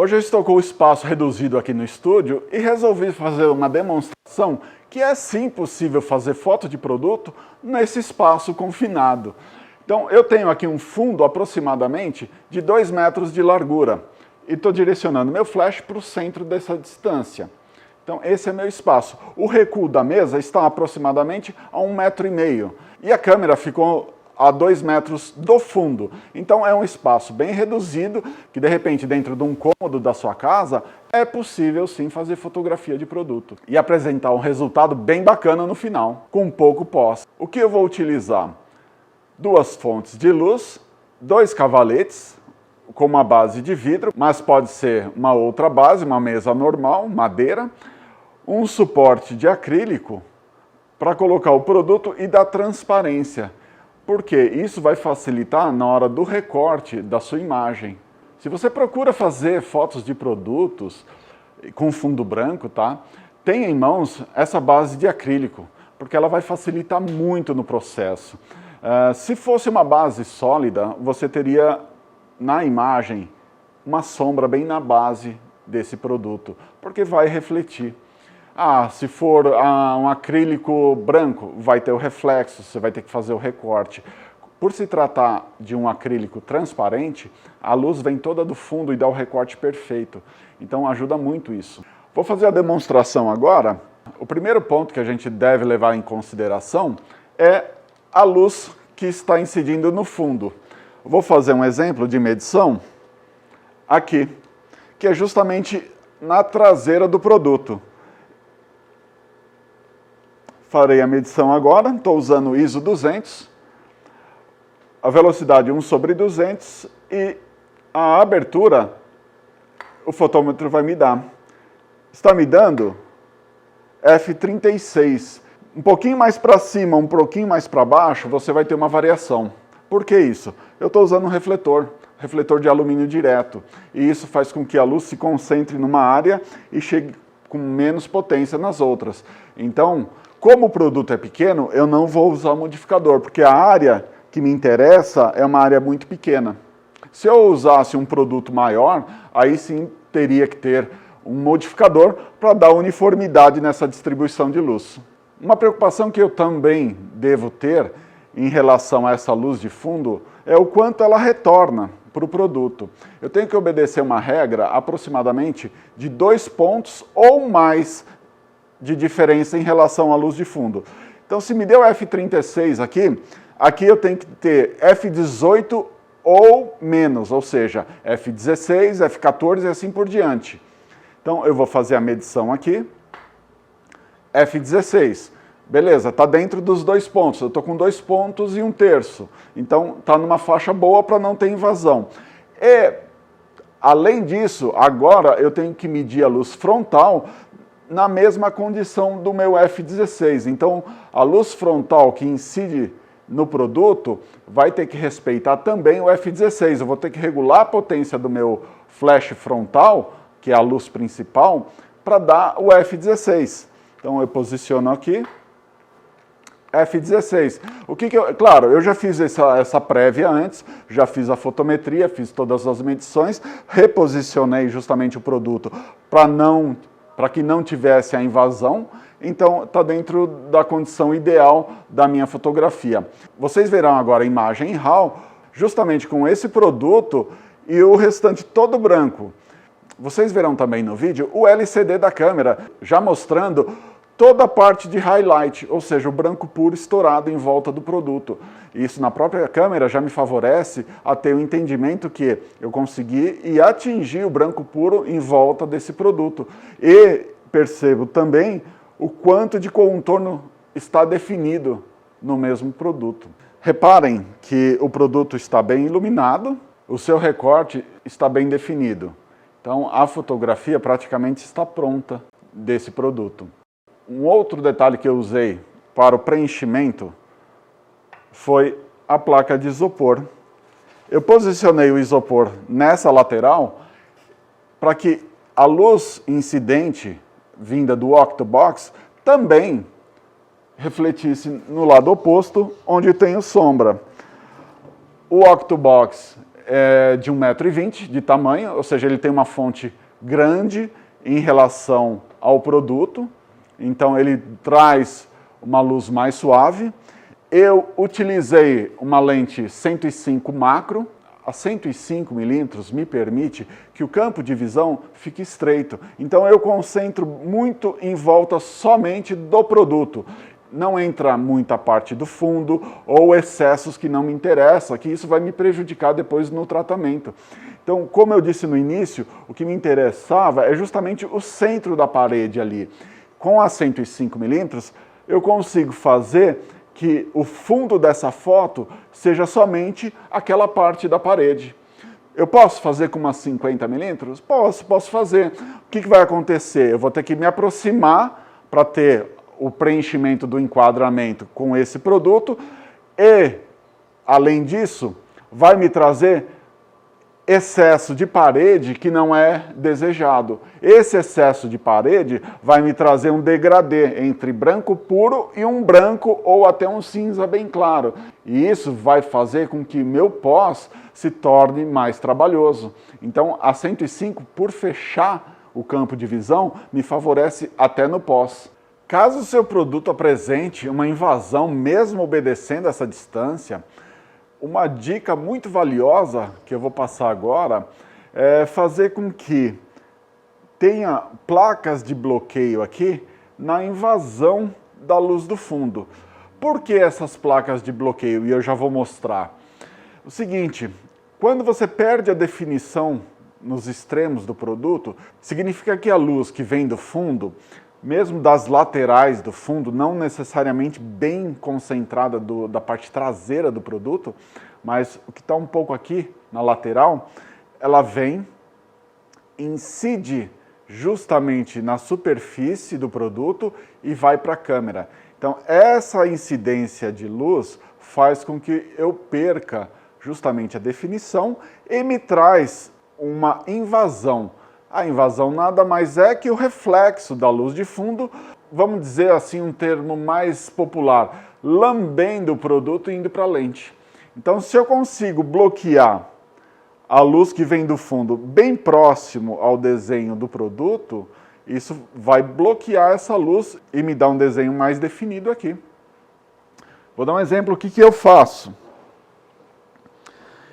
Hoje eu estou com o espaço reduzido aqui no estúdio e resolvi fazer uma demonstração que é sim possível fazer foto de produto nesse espaço confinado. Então eu tenho aqui um fundo aproximadamente de 2 metros de largura e estou direcionando meu flash para o centro dessa distância. Então esse é meu espaço. O recuo da mesa está aproximadamente a 1,5 metro e a câmera ficou a 2 metros do fundo. Então é um espaço bem reduzido, que de repente dentro de um cômodo da sua casa, é possível sim fazer fotografia de produto e apresentar um resultado bem bacana no final, com pouco pós. O que eu vou utilizar? 2 fontes de luz, 2 cavaletes, com uma base de vidro, mas pode ser uma outra base, uma mesa normal, madeira, um suporte de acrílico para colocar o produto e dar transparência. Porque isso vai facilitar na hora do recorte da sua imagem. Se você procura fazer fotos de produtos com fundo branco, tá? Tenha em mãos essa base de acrílico, porque ela vai facilitar muito no processo. Se fosse uma base sólida, você teria na imagem uma sombra bem na base desse produto, porque vai refletir. Se for um acrílico branco, vai ter o reflexo, você vai ter que fazer o recorte. Por se tratar de um acrílico transparente, a luz vem toda do fundo e dá o recorte perfeito. Então ajuda muito isso. Vou fazer a demonstração agora. O primeiro ponto que a gente deve levar em consideração é a luz que está incidindo no fundo. Vou fazer um exemplo de medição aqui, que é justamente na traseira do produto. Farei a medição agora, estou usando o ISO 200, a velocidade 1/200 e a abertura o fotômetro vai me dar. Está me dando f36. Um pouquinho mais para cima, um pouquinho mais para baixo, você vai ter uma variação. Por que isso? Eu estou usando um refletor de alumínio direto, e isso faz com que a luz se concentre numa área e chegue com menos potência nas outras. Então, como o produto é pequeno, eu não vou usar o modificador, porque a área que me interessa é uma área muito pequena. Se eu usasse um produto maior, aí sim teria que ter um modificador para dar uniformidade nessa distribuição de luz. Uma preocupação que eu também devo ter em relação a essa luz de fundo é o quanto ela retorna para o produto. Eu tenho que obedecer uma regra aproximadamente de 2 pontos ou mais de diferença em relação à luz de fundo. Então, se me deu f36 aqui eu tenho que ter f18 ou menos, ou seja, f16, f14 e assim por diante. Então, eu vou fazer a medição aqui, f16. Beleza, está dentro dos 2 pontos, eu estou com 2 pontos e 1/3. Então, está numa faixa boa para não ter invasão. E, além disso, agora eu tenho que medir a luz frontal na mesma condição do meu f16. Então, a luz frontal que incide no produto vai ter que respeitar também o f16. Eu vou ter que regular a potência do meu flash frontal, que é a luz principal, para dar o f16. Então, eu posiciono aqui, f16. Claro, eu já fiz essa prévia antes, já fiz a fotometria, fiz todas as medições, reposicionei justamente o produto para que não tivesse a invasão, então está dentro da condição ideal da minha fotografia. Vocês verão agora a imagem em RAW, justamente com esse produto e o restante todo branco. Vocês verão também no vídeo o LCD da câmera, já mostrando toda a parte de highlight, ou seja, o branco puro estourado em volta do produto. Isso na própria câmera já me favorece a ter o entendimento que eu consegui e atingir o branco puro em volta desse produto. E percebo também o quanto de contorno está definido no mesmo produto. Reparem que o produto está bem iluminado, o seu recorte está bem definido. Então a fotografia praticamente está pronta desse produto. Um outro detalhe que eu usei para o preenchimento foi a placa de isopor. Eu posicionei o isopor nessa lateral para que a luz incidente vinda do Octobox também refletisse no lado oposto, onde tem sombra. O Octobox é de 1,20 m de tamanho, ou seja, ele tem uma fonte grande em relação ao produto, então ele traz uma luz mais suave. Eu utilizei uma lente 105 macro, a 105 milímetros me permite que o campo de visão fique estreito, então eu concentro muito em volta somente do produto. Não entra muita parte do fundo ou excessos que não me interessam, que isso vai me prejudicar depois no tratamento. Então, como eu disse no início, o que me interessava é justamente o centro da parede ali. Com a 105 milímetros, eu consigo fazer que o fundo dessa foto seja somente aquela parte da parede. Eu posso fazer com umas 50 milímetros? Posso fazer. O que vai acontecer? Eu vou ter que me aproximar para ter o preenchimento do enquadramento com esse produto e, além disso, vai me trazer excesso de parede que não é desejado. Esse excesso de parede vai me trazer um degradê entre branco puro e um branco ou até um cinza bem claro. E isso vai fazer com que meu pós se torne mais trabalhoso. Então, a 105, por fechar o campo de visão, me favorece até no pós. Caso o seu produto apresente uma invasão, mesmo obedecendo essa distância, uma dica muito valiosa que eu vou passar agora é fazer com que tenha placas de bloqueio aqui na invasão da luz do fundo. Por que essas placas de bloqueio? E eu já vou mostrar. O seguinte, quando você perde a definição nos extremos do produto, significa que a luz que vem do fundo, mesmo das laterais do fundo, não necessariamente bem concentrada da parte traseira do produto, mas o que está um pouco aqui na lateral, ela vem, incide justamente na superfície do produto e vai para a câmera. Então, essa incidência de luz faz com que eu perca justamente a definição e me traz uma invasão. A invasão nada mais é que o reflexo da luz de fundo, vamos dizer assim um termo mais popular, lambendo o produto e indo para a lente. Então, se eu consigo bloquear a luz que vem do fundo bem próximo ao desenho do produto, isso vai bloquear essa luz e me dar um desenho mais definido aqui. Vou dar um exemplo, o que eu faço?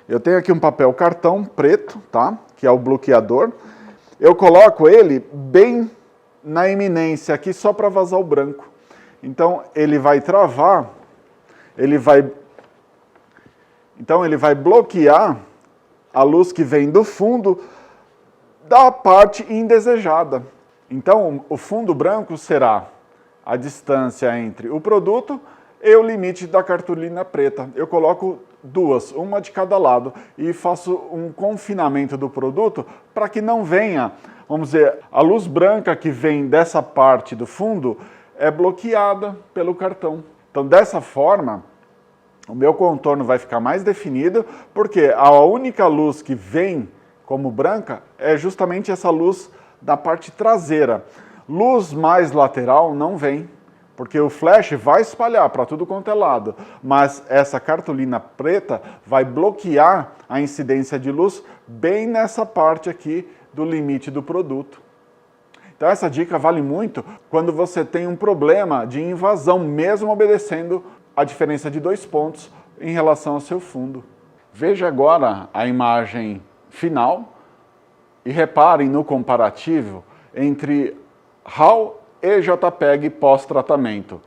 Eu tenho aqui um papel cartão preto, tá? Que é o bloqueador. Eu coloco ele bem na eminência aqui, só para vazar o branco. Então, ele vai travar, ele vai bloquear a luz que vem do fundo da parte indesejada. Então, o fundo branco será a distância entre o produto e o limite da cartolina preta. Eu coloco duas, uma de cada lado, e faço um confinamento do produto para que não venha, vamos dizer, a luz branca que vem dessa parte do fundo é bloqueada pelo cartão. Então, dessa forma, o meu contorno vai ficar mais definido, porque a única luz que vem como branca é justamente essa luz da parte traseira. Luz mais lateral não vem, porque o flash vai espalhar para tudo quanto é lado, mas essa cartolina preta vai bloquear a incidência de luz bem nessa parte aqui do limite do produto. Então essa dica vale muito quando você tem um problema de invasão, mesmo obedecendo a diferença de 2 pontos em relação ao seu fundo. Veja agora a imagem final e reparem no comparativo entre RAW e JPEG pós-tratamento.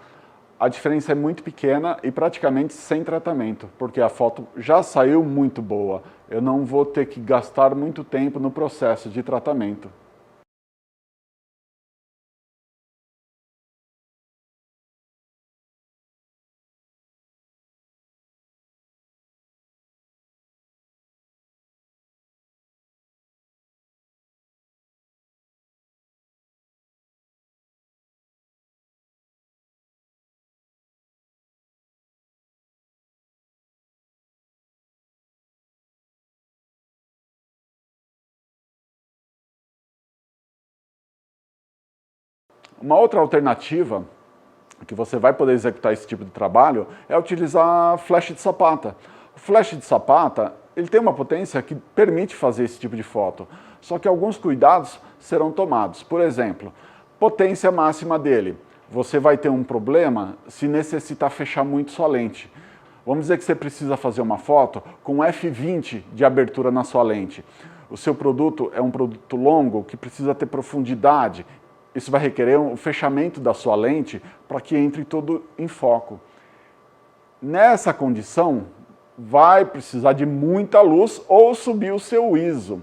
A diferença é muito pequena e praticamente sem tratamento, porque a foto já saiu muito boa. Eu não vou ter que gastar muito tempo no processo de tratamento. Uma outra alternativa que você vai poder executar esse tipo de trabalho é utilizar flash de sapata. O flash de sapata, ele tem uma potência que permite fazer esse tipo de foto, só que alguns cuidados serão tomados. Por exemplo, potência máxima dele. Você vai ter um problema se necessitar fechar muito sua lente. Vamos dizer que você precisa fazer uma foto com f20 de abertura na sua lente. O seu produto é um produto longo que precisa ter profundidade. Isso vai requerer um fechamento da sua lente para que entre todo em foco. Nessa condição, vai precisar de muita luz ou subir o seu ISO.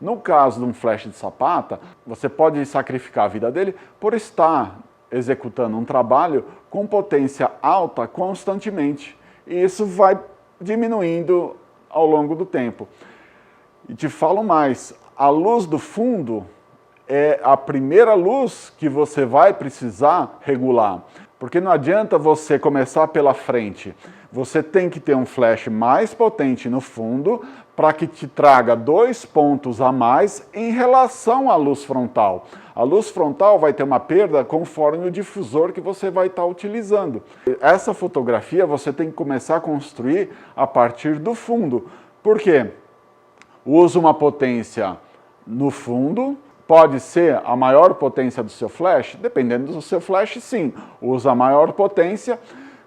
No caso de um flash de sapata, você pode sacrificar a vida dele por estar executando um trabalho com potência alta constantemente. E isso vai diminuindo ao longo do tempo. E te falo mais, a luz do fundo é a primeira luz que você vai precisar regular. Porque não adianta você começar pela frente. Você tem que ter um flash mais potente no fundo para que te traga 2 pontos a mais em relação à luz frontal. A luz frontal vai ter uma perda conforme o difusor que você vai estar utilizando. Essa fotografia você tem que começar a construir a partir do fundo. Por quê? Usa uma potência no fundo. Pode ser a maior potência do seu flash? Dependendo do seu flash, sim. Usa a maior potência,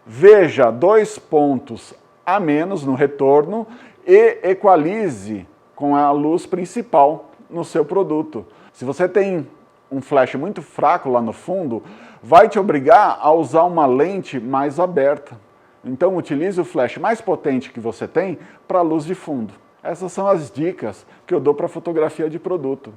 veja 2 pontos a menos no retorno e equalize com a luz principal no seu produto. Se você tem um flash muito fraco lá no fundo, vai te obrigar a usar uma lente mais aberta. Então utilize o flash mais potente que você tem para a luz de fundo. Essas são as dicas que eu dou para fotografia de produto.